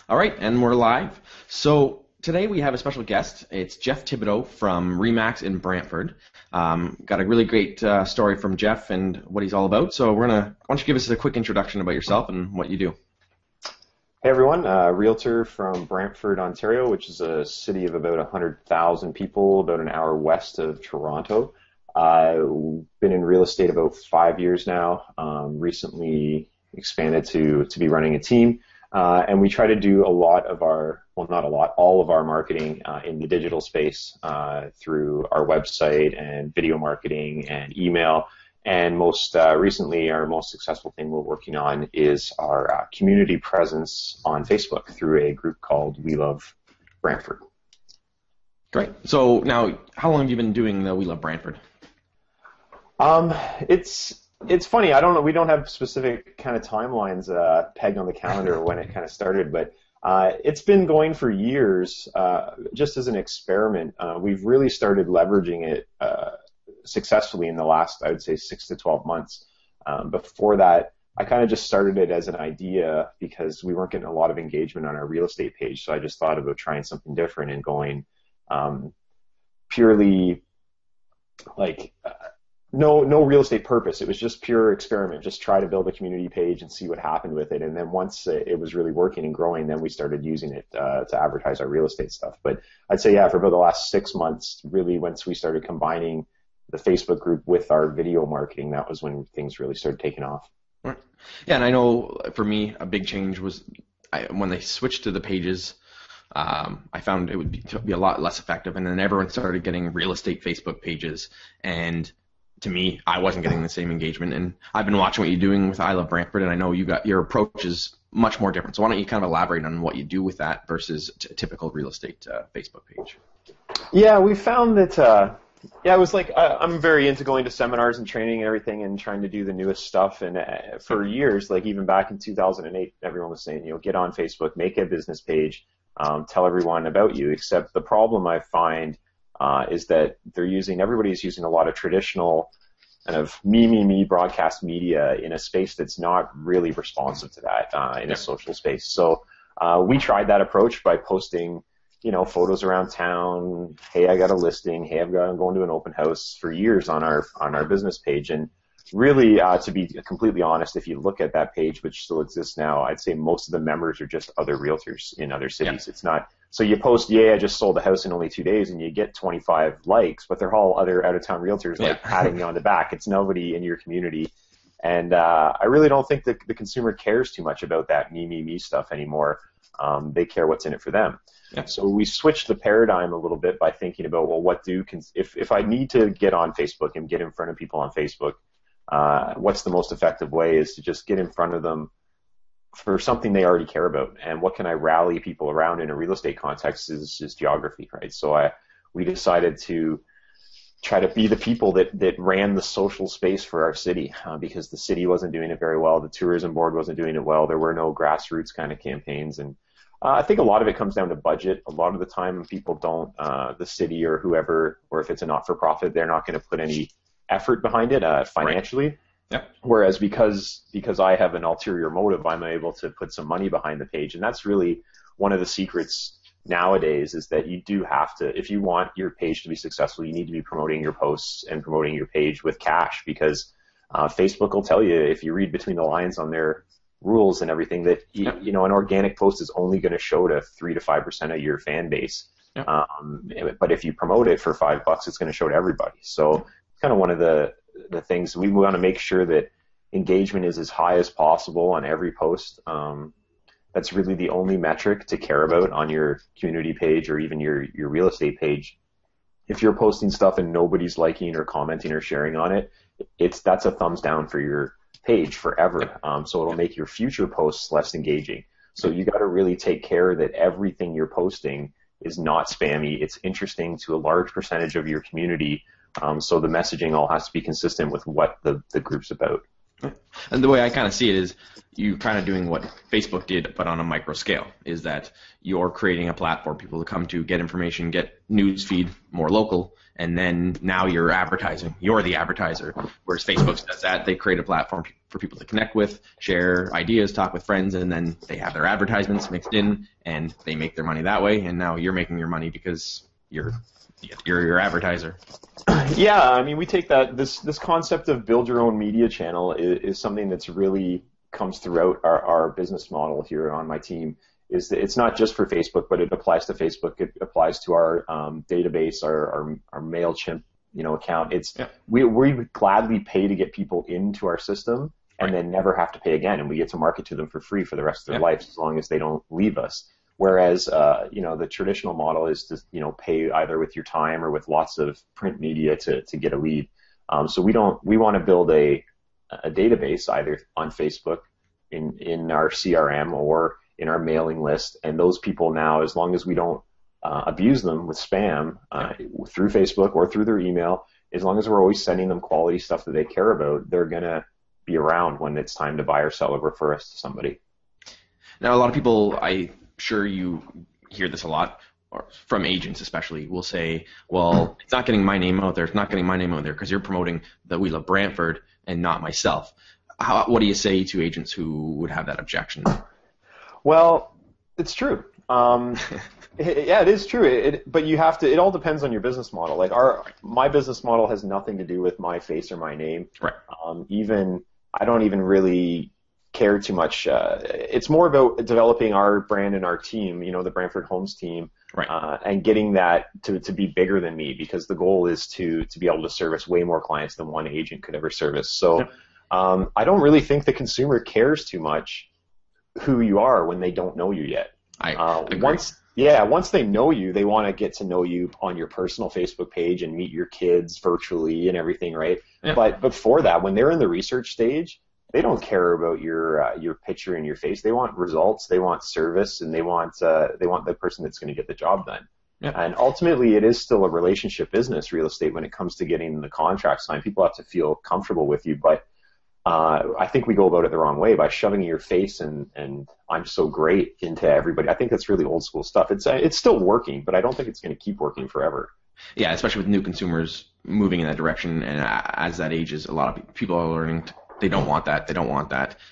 All right, and we're live. So today we have a special guest. It's Jeff Thibodeau from Remax in Brantford. Got a really great story from Jeff and what he's all about. So why don't you give us a quick introduction about yourself and what you do? Hey everyone, Realtor from Brantford, Ontario, which is a city of about 100,000 people, about an hour west of Toronto. I've been in real estate about 5 years now. Recently expanded to be running a team. And we try to do a lot of our, well, not a lot, all of our marketing in the digital space through our website and video marketing and email. And most recently, our most successful thing we're working on is our community presence on Facebook through a group called We Love Brantford. Great. So now, how long have you been doing the We Love Brantford? It's funny. I don't know. We don't have specific kind of timelines pegged on the calendar when it kind of started, but it's been going for years just as an experiment. We've really started leveraging it successfully in the last, I would say, 6 to 12 months. Before that, I kind of just started it as an idea because we weren't getting a lot of engagement on our real estate page. So I just thought about trying something different and going purely like no real estate purpose. It was just pure experiment. Just try to build a community page and see what happened with it. And then once it was really working and growing, then we started using it to advertise our real estate stuff. But I'd say, yeah, for about the last 6 months, really once we started combining the Facebook group with our video marketing, that was when things really started taking off. Right. Yeah, and I know for me a big change was when they switched to the pages. I found it would be a lot less effective, and then everyone started getting real estate Facebook pages, and to me, I wasn't getting the same engagement. And I've been watching what you're doing with I Love Brantford, and I know your approach is much more different. So why don't you kind of elaborate on what you do with that versus a typical real estate Facebook page? Yeah, we found that. Yeah, it was like I'm very into going to seminars and training and everything and trying to do the newest stuff. And for years, like even back in 2008, everyone was saying, get on Facebook, make a business page, tell everyone about you. Except the problem I find is that everybody's using a lot of traditional kind of me broadcast media in a space that's not really responsive to that in a social space. So we tried that approach by posting photos around town. Hey, I got a listing. Hey, I'm going to an open house for years on our business page. And really, to be completely honest, if you look at that page, which still exists now, I'd say most of the members are just other realtors in other cities. Yeah. It's not, so you post, I just sold a house in only 2 days, and you get 25 likes, but they're all other out-of-town realtors like patting you on the back. It's nobody in your community. And I really don't think that the consumer cares too much about that me stuff anymore. They care what's in it for them. Yeah. So we switched the paradigm a little bit by thinking about, well, if I need to get on Facebook and get in front of people on Facebook, what's the most effective way is to just get in front of them for something they already care about. And what can I rally people around in a real estate context is geography, right? So we decided to try to be the people that ran the social space for our city because the city wasn't doing it very well. The tourism board wasn't doing it well. There were no grassroots kind of campaigns. And I think a lot of it comes down to budget. A lot of the time people don't, the city or whoever, or if it's a not-for-profit, they're not going to put any effort behind it financially. Right. Yep. Whereas because I have an ulterior motive, I'm able to put some money behind the page. And that's really one of the secrets nowadays is that you do have to, if you want your page to be successful, you need to be promoting your posts and promoting your page with cash because Facebook will tell you, if you read between the lines on their rules and everything, that an organic post is only going to show to 3 to 5% of your fan base. Yep. But if you promote it for $5, it's going to show to everybody. So it's kind of one of the things we want to make sure that engagement is as high as possible on every post. That's really the only metric to care about on your community page or even your real estate page. If you're posting stuff and nobody's liking or commenting or sharing on it, that's a thumbs down for your page forever. So it'll make your future posts less engaging. So you got to really take care that everything you're posting is not spammy. It's interesting to a large percentage of your community. So the messaging all has to be consistent with what the group's about. And the way I kind of see it is you kind of doing what Facebook did, but on a micro scale, is that you're creating a platform for people to come to, get information, get news feed, more local, and then now you're advertising. You're the advertiser. Whereas Facebook does that. They create a platform for people to connect with, share ideas, talk with friends, and then they have their advertisements mixed in, and they make their money that way. And now you're making your money because you're your advertiser. Yeah, I mean, we take that this concept of build your own media channel is something that's really comes throughout our business model here on my team. Is that it's not just for Facebook, but it applies to Facebook. It applies to our database, our MailChimp, account. We would gladly pay to get people into our system and then never have to pay again, and we get to market to them for free for the rest of their lives as long as they don't leave us. Whereas, the traditional model is to, pay either with your time or with lots of print media to get a lead. So we want to build a database either on Facebook in our CRM or in our mailing list. And those people now, as long as we don't abuse them with spam through Facebook or through their email, as long as we're always sending them quality stuff that they care about, they're going to be around when it's time to buy or sell or refer us to somebody. Now, a lot of people, I'm sure you hear this a lot, or from agents especially, will say, well, it's not getting my name out there. It's not getting my name out there because you're promoting that we love Brantford and not myself. What do you say to agents who would have that objection? Well, it's true. It is true. But you have to. It all depends on your business model. Like my business model has nothing to do with my face or my name. Right. I don't even really care too much. It's more about developing our brand and our team. The Brantford Homes Team. Right. And getting that to be bigger than me, because the goal is to be able to service way more clients than one agent could ever service. So I don't really think the consumer cares too much who you are when they don't know you yet. I agree. Once they know you, they want to get to know you on your personal Facebook page and meet your kids virtually and everything, right? Yeah. But before that, when they're in the research stage, they don't care about your picture and your face. They want results, they want service, and they want the person that's going to get the job done. Yeah. And ultimately, it is still a relationship business, real estate, when it comes to getting the contract signed. People have to feel comfortable with you, but I think we go about it the wrong way by shoving your face and I'm so great into everybody. I think that's really old school stuff. It's still working, but I don't think it's going to keep working forever. Yeah, especially with new consumers moving in that direction, and as that ages, a lot of people are learning they don't want that,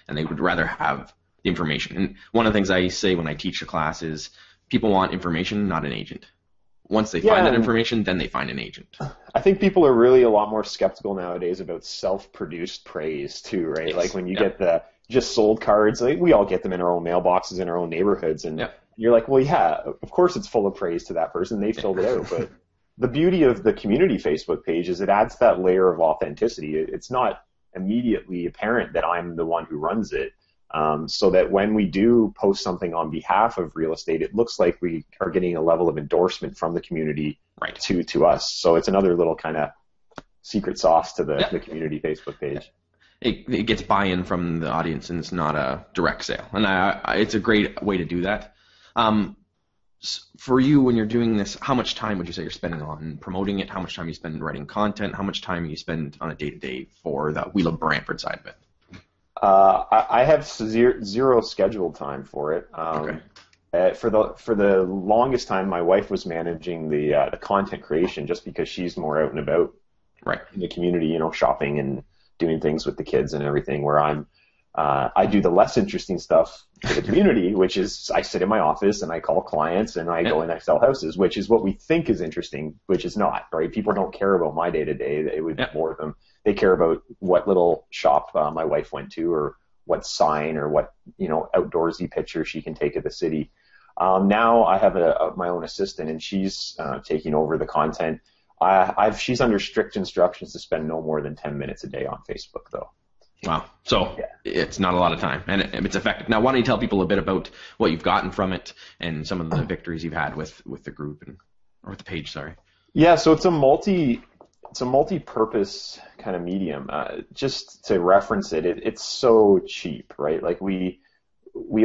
and they would rather have the information. And one of the things I say when I teach a class is people want information, not an agent. Once they find that information, then they find an agent. I think people are really a lot more skeptical nowadays about self-produced praise too, right? Yes. Like when you get the just sold cards, like we all get them in our own mailboxes in our own neighborhoods, and you're like, well, yeah, of course it's full of praise to that person. They filled it out. But the beauty of the community Facebook page is it adds that layer of authenticity. It's not immediately apparent that I'm the one who runs it. So that when we do post something on behalf of real estate, it looks like we are getting a level of endorsement from the community to us. So it's another little kind of secret sauce to the community Facebook page. It gets buy-in from the audience, and it's not a direct sale. And it's a great way to do that. For you, when you're doing this, how much time would you say you're spending on promoting it? How much time you spend writing content? How much time you spend on a day-to-day for the We Love Brantford side of it? I have zero scheduled time for it. For the longest time, my wife was managing the content creation, just because she's more out and about in the community, shopping and doing things with the kids and everything. Where I do the less interesting stuff for the community, which is I sit in my office and I call clients and I go and I sell houses, which is what we think is interesting, which is not, right? People don't care about my day-to-day. It would bore them. They care about what little shop my wife went to, or what sign, or what outdoorsy picture she can take of the city. Now I have my own assistant, and she's taking over the content. She's under strict instructions to spend no more than 10 minutes a day on Facebook, though. Wow. So it's not a lot of time, and it's effective. Now, why don't you tell people a bit about what you've gotten from it and some of the victories you've had with the group or with the page, sorry. Yeah, so it's a multi-purpose kind of medium. Just to reference it's so cheap, right? Like we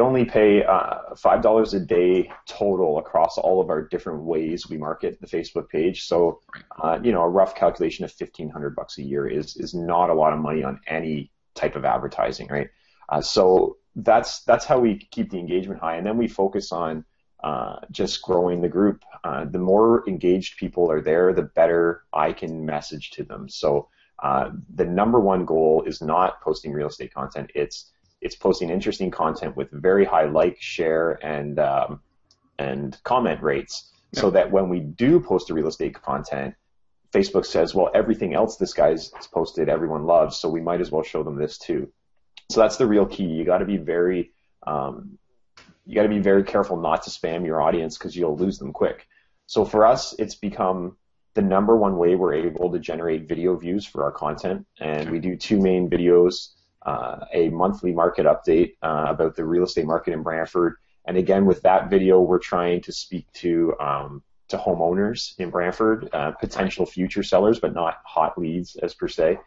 only pay $5 a day total across all of our different ways we market the Facebook page. So, a rough calculation of $1,500 a year is not a lot of money on any type of advertising, right? So that's how we keep the engagement high, and then we focus on just growing the group. The more engaged people are there, the better I can message to them. So the number one goal is not posting real estate content. It's posting interesting content with very high like, share, and comment rates, so that when we do post a real estate content, Facebook says, well, everything else this guy's posted, everyone loves, so we might as well show them this too. So that's the real key. You got to be very careful not to spam your audience, because you'll lose them quick. So for us, it's become the number one way we're able to generate video views for our content, and we do 2 main videos, a monthly market update about the real estate market in Brantford, and again, with that video, we're trying to speak to homeowners in Brantford, potential future sellers, but not hot leads as per se.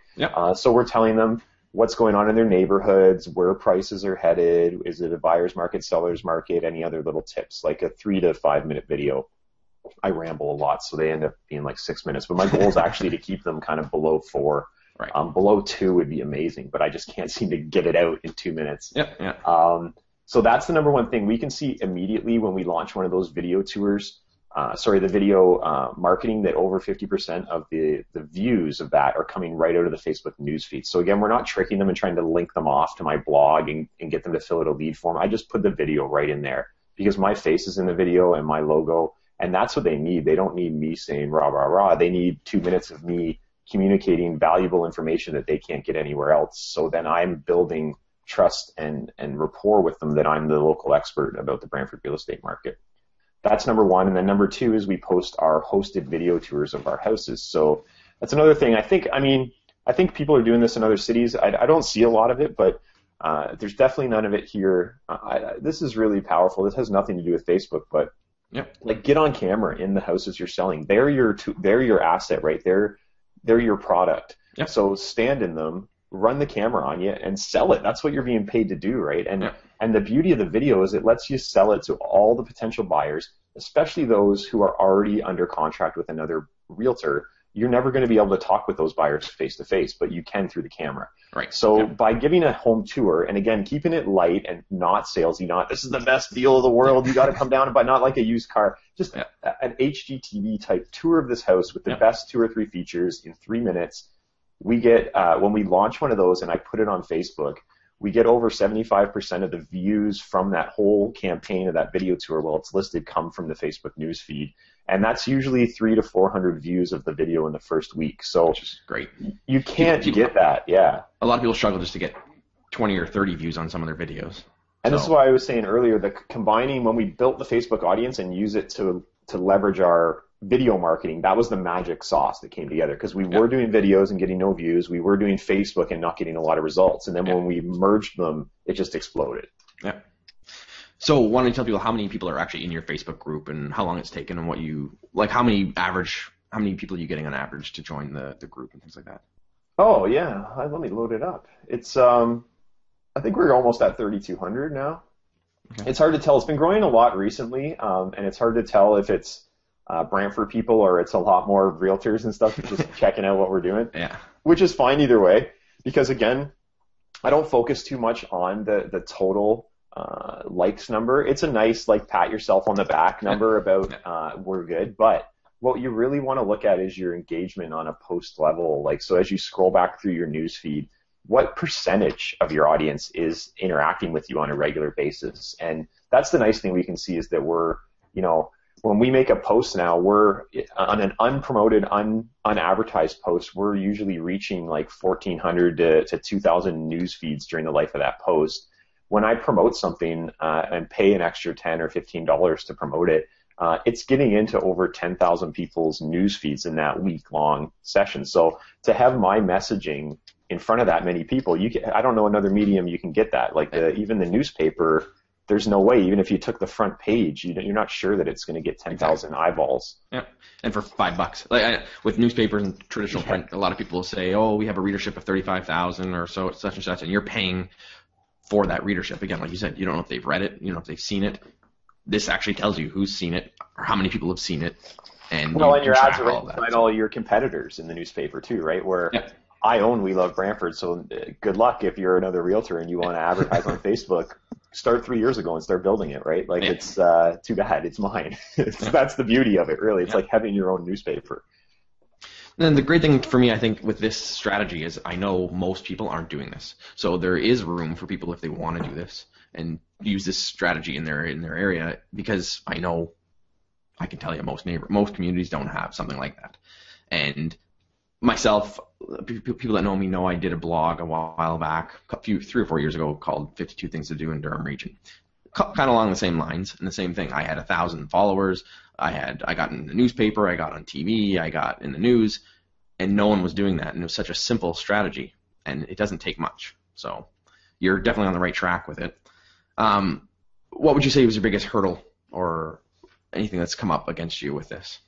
So we're telling them what's going on in their neighborhoods, where prices are headed, is it a buyer's market, seller's market, any other little tips, like a 3 to 5 minute video. I ramble a lot, so they end up being like 6 minutes, but my goal is actually to keep them kind of below 4. Below 2 would be amazing, but I just can't seem to get it out in 2 minutes. So that's the number one thing. We can see immediately when we launch one of those video tours, the video marketing, that over 50% of the views of that are coming right out of the Facebook newsfeed. So again, we're not tricking them and trying to link them off to my blog and get them to fill out a lead form. I just put the video right in there, because my face is in the video and my logo, and that's what they need. They don't need me saying rah, rah, rah. They need 2 minutes of me communicating valuable information that they can't get anywhere else. So then I'm building trust and rapport with them that I'm the local expert about the Brantford real estate market. That's number one. And then number 2 is we post our hosted video tours of our houses. So that's another thing. I think people are doing this in other cities. I don't see a lot of it, but there's definitely none of it here. This is really powerful. This has nothing to do with Facebook, but like, get on camera in the houses you're selling. They're your asset, right? They're your product. So stand in them, run the camera on you, and sell it. That's what you're being paid to do, right? And the beauty of the video is it lets you sell it to all the potential buyers, especially those who are already under contract with another realtor. You're never going to be able to talk with those buyers face to face, but you can through the camera. So by giving a home tour, and again, keeping it light and not salesy, not this is the best deal of the world, you got to come down and buy, not like a used car, just an HGTV type tour of this house with the best 2 or 3 features in 3 minutes. We get, when we launch one of those and I put it on Facebook, we get over 75% of the views from that whole campaign of that video tour, while it's listed, come from the Facebook news feed. And that's usually 300 to 400 views of the video in the first week. So, which is great. You can't get that. A lot of people struggle just to get 20 or 30 views on some of their videos. And this is why I was saying earlier, that combining, when we built the Facebook audience and use it to leverage our video marketing, that was the magic sauce that came together, because we were doing videos and getting no views. We were doing Facebook and not getting a lot of results. And then when we merged them, it just exploded. So why don't you tell people how many people are actually in your Facebook group and how long it's taken, and what you, like, how many people are you getting on average to join the group and things like that? Oh, yeah. Let me load it up. It's, I think we're almost at 3,200 now. It's hard to tell. It's been growing a lot recently, and it's hard to tell if it's Brantford people or it's a lot more realtors and stuff just checking out what we're doing. Which is fine either way, because again, I don't focus too much on the total likes number. It's a nice, like, pat yourself on the back number about we're good, but what you really want to look at is your engagement on a post level. Like, so as you scroll back through your news feed, what percentage of your audience is interacting with you on a regular basis? And that's the nice thing we can see, is that we're, when we make a post now, we're on an unpromoted, unadvertised post, we're usually reaching like 1,400 to 2,000 news feeds during the life of that post. When I promote something and pay an extra $10 or $15 to promote it, it's getting into over 10,000 people's news feeds in that week-long session. So to have my messaging in front of that many people, I don't know another medium you can get that. Like even the newspaper, there's no way, even if you took the front page, you're not sure that it's going to get 10,000 eyeballs. And for $5, with newspapers and traditional print, a lot of people will say, "Oh, we have a readership of 35,000 or so, such and such," and you're paying for that readership. Again, like you said, you don't know if they've read it, you don't know if they've seen it. This actually tells you who's seen it or how many people have seen it, and and your ads are right beside all your competitors in the newspaper too, right? Where I own We Love Brantford, so good luck if you're another realtor and you want to advertise on Facebook. Start 3 years ago and start building it, right? Like, it's too bad. It's mine. That's the beauty of it, really. It's like having your own newspaper. And the great thing for me, I think, with this strategy is I know most people aren't doing this. So there is room for people if they want to do this and use this strategy in their area, because I know, I can tell you, most communities don't have something like that. And myself, people that know me know I did a blog a while back, 3 or 4 years ago, called 52 Things to Do in Durham Region. Kind of along the same lines, and the same thing. I had 1,000 followers. I got in the newspaper, I got on TV, I got in the news, and no one was doing that. And it was such a simple strategy, and it doesn't take much. So you're definitely on the right track with it. What would you say was your biggest hurdle or anything that's come up against you with this?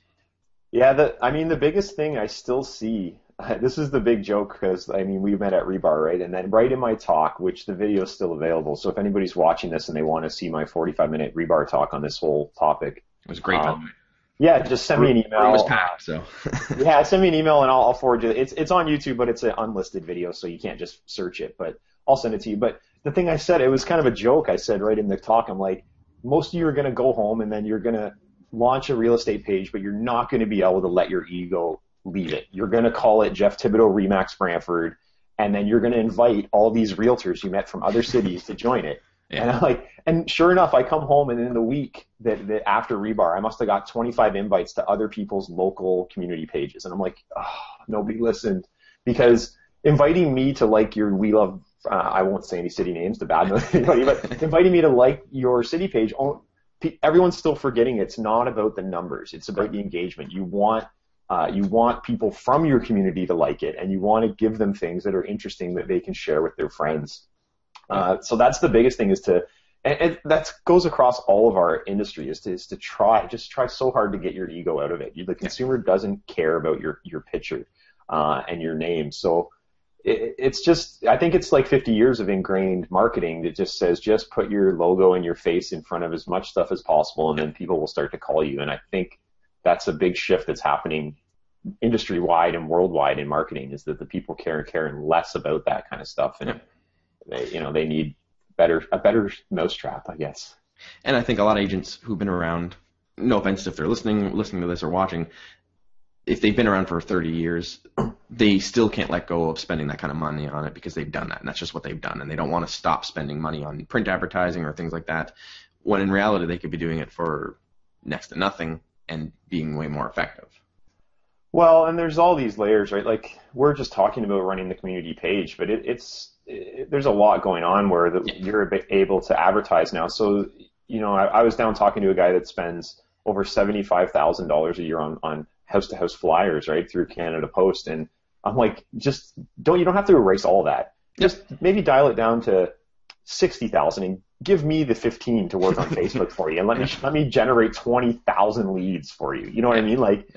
Yeah, the biggest thing I still see, this is the big joke, because, we met at Rebar, right? And then right in my talk, which the video is still available, so if anybody's watching this and they want to see my 45-minute Rebar talk on this whole topic. It was great, by the way. Yeah, just send me an email. Room was packed, so. Yeah, send me an email and I'll forward you. It's on YouTube, but it's an unlisted video, so you can't just search it, but I'll send it to you. But the thing I said, it was kind of a joke. I said right in the talk, I'm like, most of you are going to go home and then you're going to launch a real estate page, but you're not going to be able to let your ego leave it. You're going to call it Jeff Thibodeau Remax Brantford, and then you're going to invite all these realtors you met from other cities to join it. Yeah. And I'm like, and sure enough, I come home, and in the week that after Rebar, I must have got 25 invites to other people's local community pages. And I'm like, oh, nobody listened, because inviting me to like your We Love, I won't say any city names to badmouth anybody, but inviting me to like your city page, everyone's still forgetting it's not about the numbers. It's about the engagement. You want people from your community to like it, and you want to give them things that are interesting that they can share with their friends. So that's the biggest thing, is to, and that goes across all of our industry, is to try so hard to get your ego out of it. The consumer doesn't care about your picture and your name. So it's just, I think it's like 50 years of ingrained marketing that just says, just put your logo and your face in front of as much stuff as possible, and then people will start to call you. And I think that's a big shift that's happening industry-wide and worldwide in marketing, is that the people care less about that kind of stuff. And they need a better mousetrap, I guess. And I think a lot of agents who've been around, no offense if they're listening to this or watching, if they've been around for 30 years, they still can't let go of spending that kind of money on it, because they've done that, and that's just what they've done, and they don't want to stop spending money on print advertising or things like that, when in reality they could be doing it for next to nothing and being way more effective. Well, and there's all these layers, right? Like, we're just talking about running the community page, but there's a lot going on where you're able to advertise now. So, I was down talking to a guy that spends over $75,000 a year on house-to-house flyers, right, through Canada Post. And I'm like, you don't have to erase all that. Just maybe dial it down to 60,000 and give me the 15 to work on Facebook for you, and let me generate 20,000 leads for you. You know what I mean? Like,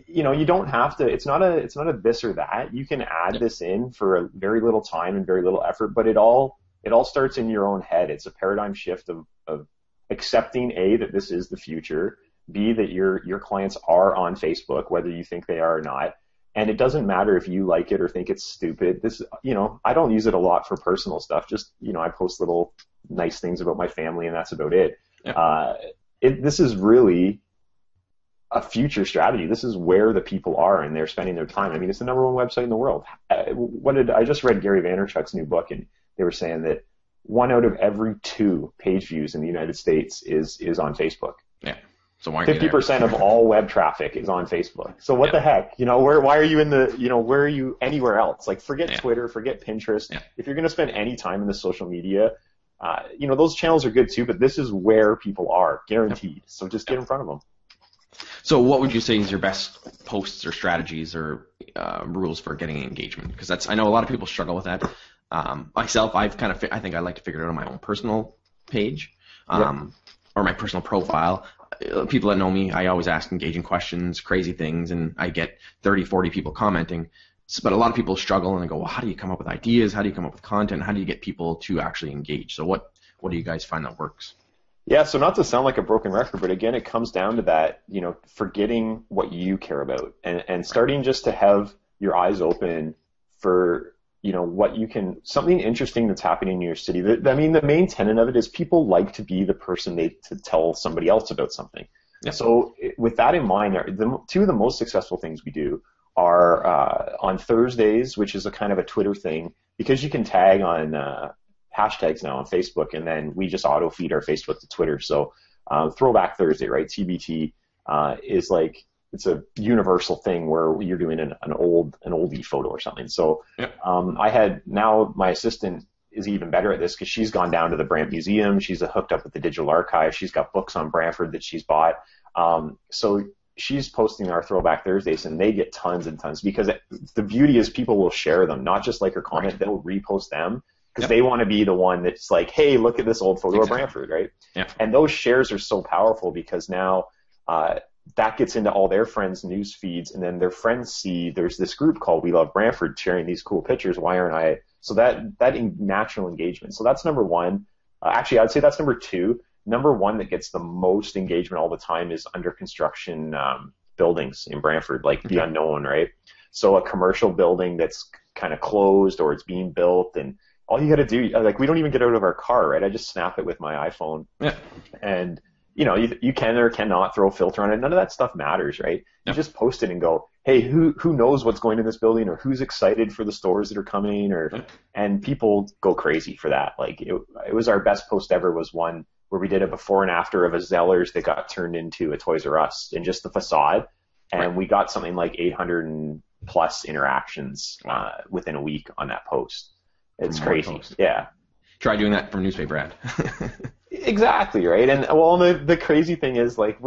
you don't have to. It's not a this or that. You can add this in for a very little time and very little effort, but it all starts in your own head. It's a paradigm shift of accepting A, that this is the future, B, that your clients are on Facebook, whether you think they are or not. And it doesn't matter if you like it or think it's stupid. I don't use it a lot for personal stuff. Just, I post little nice things about my family, and that's about it. Yeah. This is really a future strategy. This is where the people are, and they're spending their time. It's the number one website in the world. I just read Gary Vaynerchuk's new book, and they were saying that 1 out of every 2 page views in the United States is on Facebook. Yeah. So why 50% of all web traffic is on Facebook. So what the heck? Why are you where are you anywhere else? Like, forget Twitter, forget Pinterest. Yeah. If you're going to spend any time in the social media, those channels are good too, but this is where people are, guaranteed. So just get in front of them. So what would you say is your best posts or strategies or rules for getting engagement? Because I know a lot of people struggle with that. Myself, I think I like to figure it out on my own personal page or my personal profile. People that know me, I always ask engaging questions, crazy things, and I get 30, 40 people commenting. But a lot of people struggle, and they go, well, how do you come up with ideas? How do you come up with content? How do you get people to actually engage? So what do you guys find that works? Yeah, so not to sound like a broken record, but again, it comes down to that, forgetting what you care about and starting just to have your eyes open for, what you can, something interesting that's happening in your city. I mean, the main tenet of it is people like to be the person to tell somebody else about something. Yeah. So with that in mind, two of the most successful things we do are on Thursdays, which is a kind of a Twitter thing, because you can tag on hashtags now on Facebook, and then we just auto feed our Facebook to Twitter. So Throwback Thursday, right? TBT is like, it's a universal thing where you're doing an oldie photo or something. So now my assistant is even better at this because she's gone down to the Brant Museum. She's hooked up with the digital archive. She's got books on Brantford that she's bought. So she's posting our Throwback Thursdays, and they get tons and tons, because the beauty is people will share them, not just like or comment, they'll repost them, because they want to be the one that's like, hey, look at this old photo of Brantford, right? Yeah. And those shares are so powerful because now that gets into all their friends' news feeds, and then their friends see there's this group called We Love Brantford sharing these cool pictures. Why aren't I? So that natural engagement. So that's number one. Actually, I'd say that's number two. Number one that gets the most engagement all the time is under construction buildings in Brantford, like the unknown, right? So a commercial building that's kind of closed or it's being built, and all you got to do, like, we don't even get out of our car, right? I just snap it with my iPhone, and you can or cannot throw a filter on it. None of that stuff matters, right? You just post it and go, hey, who knows what's going in this building, or who's excited for the stores that are coming, and people go crazy for that. Like it was our best post ever, was one where we did a before and after of a Zellers that got turned into a Toys R Us, in just the facade, and we got something like 800 and plus interactions within a week on that post. It's crazy. Yeah. Try doing that from newspaper ad. Exactly, right? And well, the crazy thing is, like,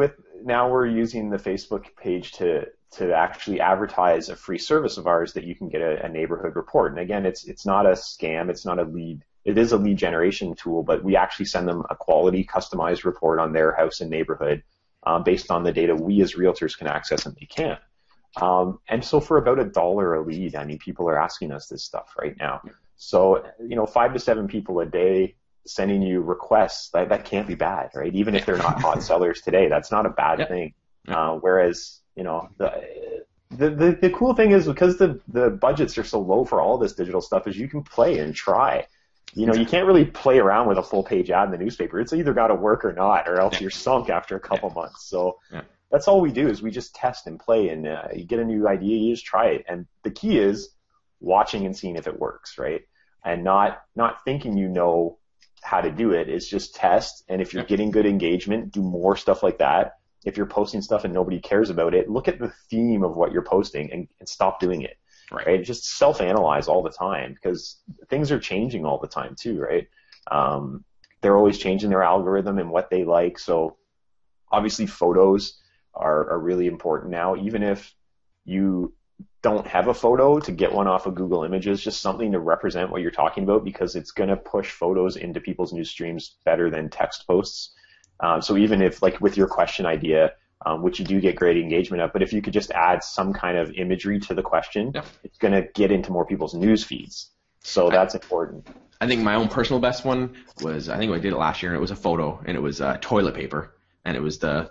now we're using the Facebook page to actually advertise a free service of ours that you can get a neighborhood report. And again, it's not a scam, it's not a lead. It is a lead generation tool, but we actually send them a quality customized report on their house and neighborhood based on the data we as realtors can access and they can't. And so for about $1 a lead, I mean, people are asking us this stuff right now. So, 5 to 7 people a day sending you requests, that can't be bad, right? Even if they're not hot sellers today, that's not a bad thing. Whereas, the cool thing is, because the budgets are so low for all this digital stuff, is you can play and try. You can't really play around with a full page ad in the newspaper. It's either got to work or not, or else you're sunk after a couple months. So that's all we do, is we just test and play, and you get a new idea, you just try it. And the key is watching and seeing if it works, right? And not thinking how to do it. Is just test, and if you're getting good engagement, do more stuff like that. If you're posting stuff and nobody cares about it, look at the theme of what you're posting and stop doing it. Right? Just self-analyze all the time, because things are changing all the time too, right? They're always changing their algorithm and what they like. So obviously photos are really important now. Even if you don't have a photo, to get one off of Google Images, just something to represent what you're talking about, because it's going to push photos into people's news streams better than text posts. So even if, like with your question idea, which you do get great engagement of, but if you could just add some kind of imagery to the question, it's going to get into more people's news feeds. So that's important. I think my own personal best one was, I think I did it last year, and it was a photo, and it was toilet paper, and it was the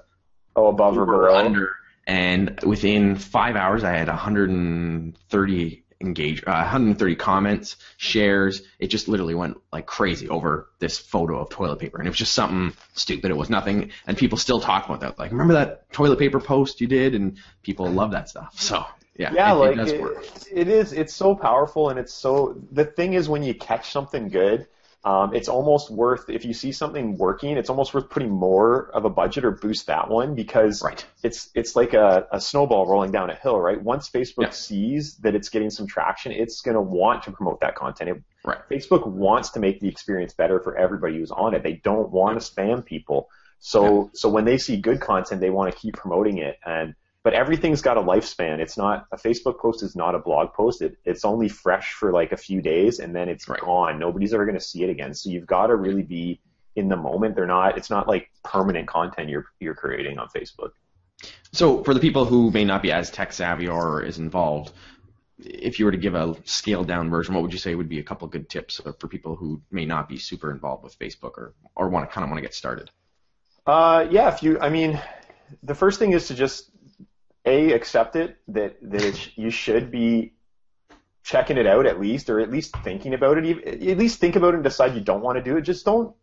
above or below, under. And within 5 hours, I had 130 comments, shares. It just literally went like crazy over this photo of toilet paper. And it was just something stupid. It was nothing. And people still talk about that. Like, remember that toilet paper post you did? And people love that stuff. So, it does work. It is. It's so powerful. And the thing is, when you catch something good, it's almost worth, if you see something working, it's almost worth putting more of a budget or boost that one, because it's like a snowball rolling down a hill, right? Once Facebook sees that it's getting some traction, it's going to want to promote that content. Facebook wants to make the experience better for everybody who's on it. They don't want to spam people. So when they see good content, they want to keep promoting it. But everything's got a lifespan. It's not, a Facebook post is not a blog post. It's only fresh for like a few days, and then it's gone. Nobody's ever going to see it again. So you've got to really be in the moment. It's not like permanent content you're creating on Facebook. So for the people who may not be as tech savvy or as involved, if you were to give a scaled down version, what would you say would be a couple of good tips for people who may not be super involved with Facebook or want to get started? The first thing is to just accept it, that you should be checking it out at least, or at least thinking about it. At least think about it and decide you don't want to do it. Just don't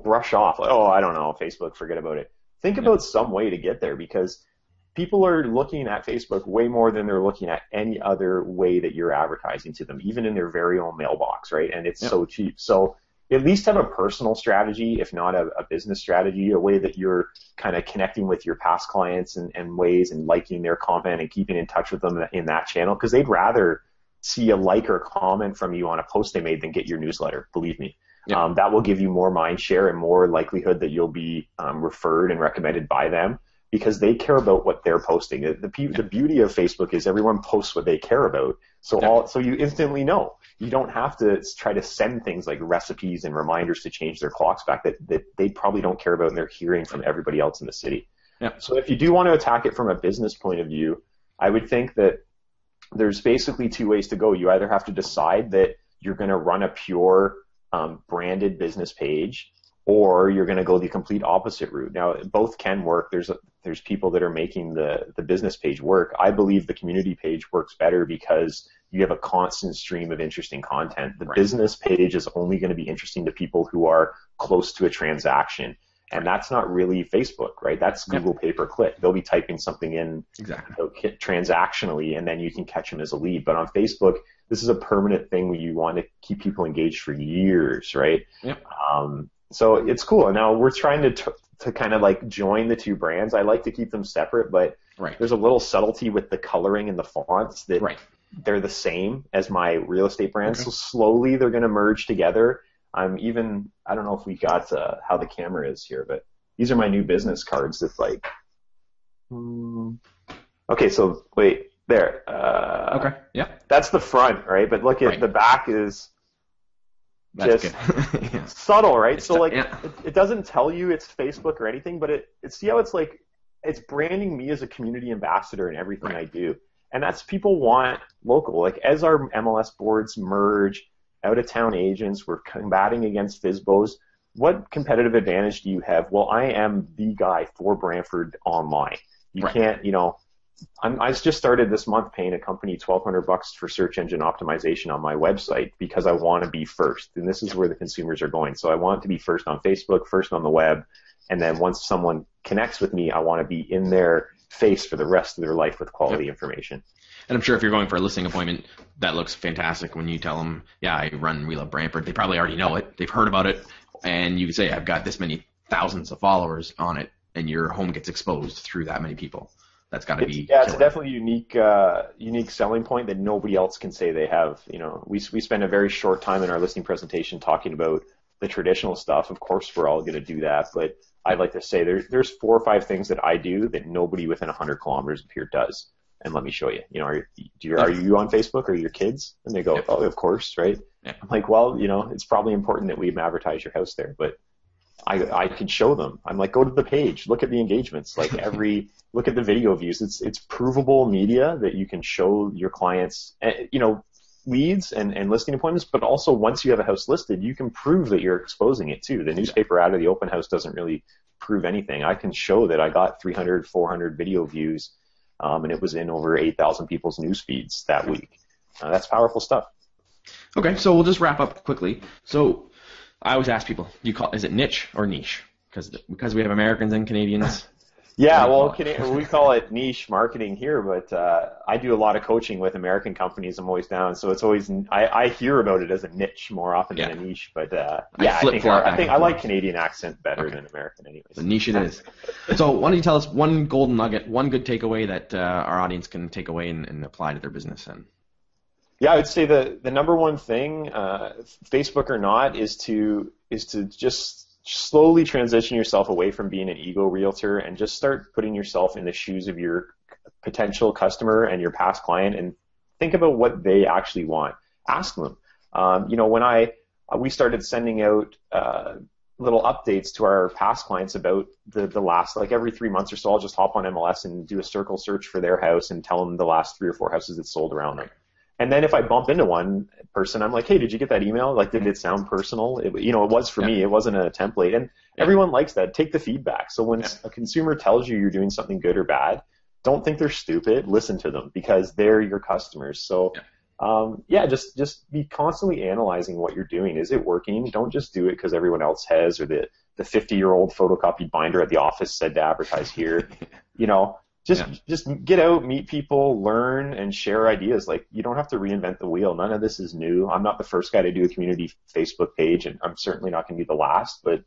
brush off like, oh, I don't know, Facebook, forget about it. Think about some way to get there, because people are looking at Facebook way more than they're looking at any other way that you're advertising to them, even in their very own mailbox, right? And it's so cheap. So at least have a personal strategy, if not a business strategy, a way that you're kind of connecting with your past clients and ways, and liking their content and keeping in touch with them in that channel, because they'd rather see a like or comment from you on a post they made than get your newsletter, believe me. That will give you more mind share and more likelihood that you'll be referred and recommended by them, because they care about what they're posting. The beauty of Facebook is everyone posts what they care about. So you instantly know. You don't have to try to send things like recipes and reminders to change their clocks back that they probably don't care about, and they're hearing from everybody else in the city. So if you do want to attack it from a business point of view, I would think that there's basically two ways to go. You either have to decide that you're going to run a pure branded business page, or you're going to go the complete opposite route. Now, both can work. There's people that are making the business page work. I believe the community page works better because you have a constant stream of interesting content. The business page is only going to be interesting to people who are close to a transaction. And that's not really Facebook, right? That's Google pay-per-click. They'll be typing something in transactionally, and then you can catch them as a lead. But on Facebook, this is a permanent thing where you want to keep people engaged for years, right? So it's cool. And now we're trying to kind of like join the two brands. I like to keep them separate, but there's a little subtlety with the coloring and the fonts that they're the same as my real estate brand. So slowly they're going to merge together. I don't know if we got how the camera is here, but these are my new business cards. That's like, okay, so wait, there. That's the front, right? But look at the back is just subtle, right? It's so like it doesn't tell you it's Facebook or anything, but see how it's like, it's branding me as a community ambassador in everything I do. And that's, people want local. Like, as our MLS boards merge, out-of-town agents, we're combating against FSBOs. What competitive advantage do you have? Well, I am the guy for Brantford online. You can't, I just started this month paying a company $1,200 for search engine optimization on my website because I want to be first. And this is where the consumers are going. So I want to be first on Facebook, first on the web. And then once someone connects with me, I want to be in their face for the rest of their life with quality information. And I'm sure if you're going for a listing appointment, that looks fantastic when you tell them, I run We Love Brantford. They probably already know it. They've heard about it. And you can say, I've got this many thousands of followers on it, and your home gets exposed through that many people. That's got to be it's definitely a unique selling point that nobody else can say they have. We spend a very short time in our listing presentation talking about the traditional stuff. Of course, we're all going to do that, but I'd like to say there's 4 or 5 things that I do that nobody within 100 kilometers of here does. And let me show you. Are you on Facebook, or your kids? And they go, oh, of course, right? I'm like, well, it's probably important that we advertise your house there, but I could show them. I'm like, go to the page, look at the engagements, like look at the video views. It's provable media that you can show your clients, leads and listing appointments, but also once you have a house listed, you can prove that you're exposing it too. The newspaper ad or the open house doesn't really prove anything. I can show that I got 300, 400 video views, and it was in over 8,000 people's news feeds that week. That's powerful stuff. Okay, so we'll just wrap up quickly. So I always ask people, is it niche or niche? Because we have Americans and Canadians. Yeah, well, we call it niche marketing here, but I do a lot of coaching with American companies. I'm always down, so it's always I hear about it as a niche more often than a niche. But I think I like Canadian accent better than American, anyways. The niche it is. So why don't you tell us one golden nugget, one good takeaway that our audience can take away and apply to their business? And I would say the number one thing, Facebook or not, is to just slowly transition yourself away from being an ego realtor and just start putting yourself in the shoes of your potential customer and your past client, and think about what they actually want. Ask them. When we started sending out little updates to our past clients about the last, like every 3 months or so, I'll just hop on MLS and do a circle search for their house and tell them the last 3 or 4 houses that sold around them. And then if I bump into one person, I'm like, hey, did you get that email? Like, did it sound personal? It was for me. It wasn't a template. And everyone likes that. Take the feedback. So when a consumer tells you you're doing something good or bad, don't think they're stupid. Listen to them, because they're your customers. So Yeah, just be constantly analyzing what you're doing. Is it working? Don't just do it because everyone else has, or the 50-year-old photocopied binder at the office said to advertise here. You know, just get out, meet people, learn, and share ideas. Like, you don't have to reinvent the wheel. None of this is new. I'm not the first guy to do a community Facebook page, and I'm certainly not going to be the last. But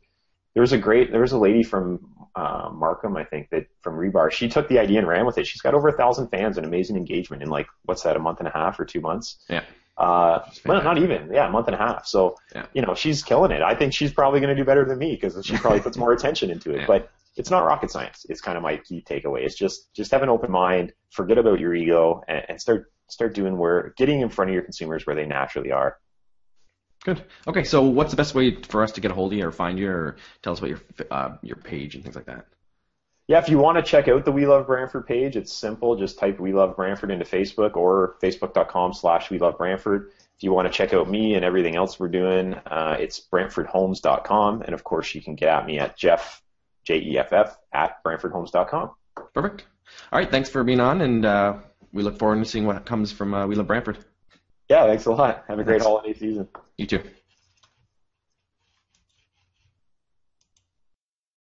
there was a lady from Markham, I think, that from Rebar. She took the idea and ran with it. She's got over 1,000 fans and amazing engagement in, like, what's that, a month and a half or 2 months? Yeah. Well, not even. Yeah, a month and a half. So, you know, she's killing it. I think she's probably going to do better than me because she probably puts more attention into it. But it's not rocket science. It's kind of my key takeaway. It's just have an open mind, forget about your ego, and start getting in front of your consumers where they naturally are. Good. Okay, so what's the best way for us to get a hold of you or find you, or tell us about your page and things like that? Yeah, if you want to check out the We Love Brantford page, it's simple. Just type We Love Brantford into Facebook or facebook.com/WeLoveBrantford. If you want to check out me and everything else we're doing, it's BrantfordHomes.com. And, of course, you can get at me at Jeff, Jeff, at BrantfordHomes.com. Perfect. All right, thanks for being on, and we look forward to seeing what comes from We Love Brantford. Yeah, thanks a lot. Have a great holiday season. You too.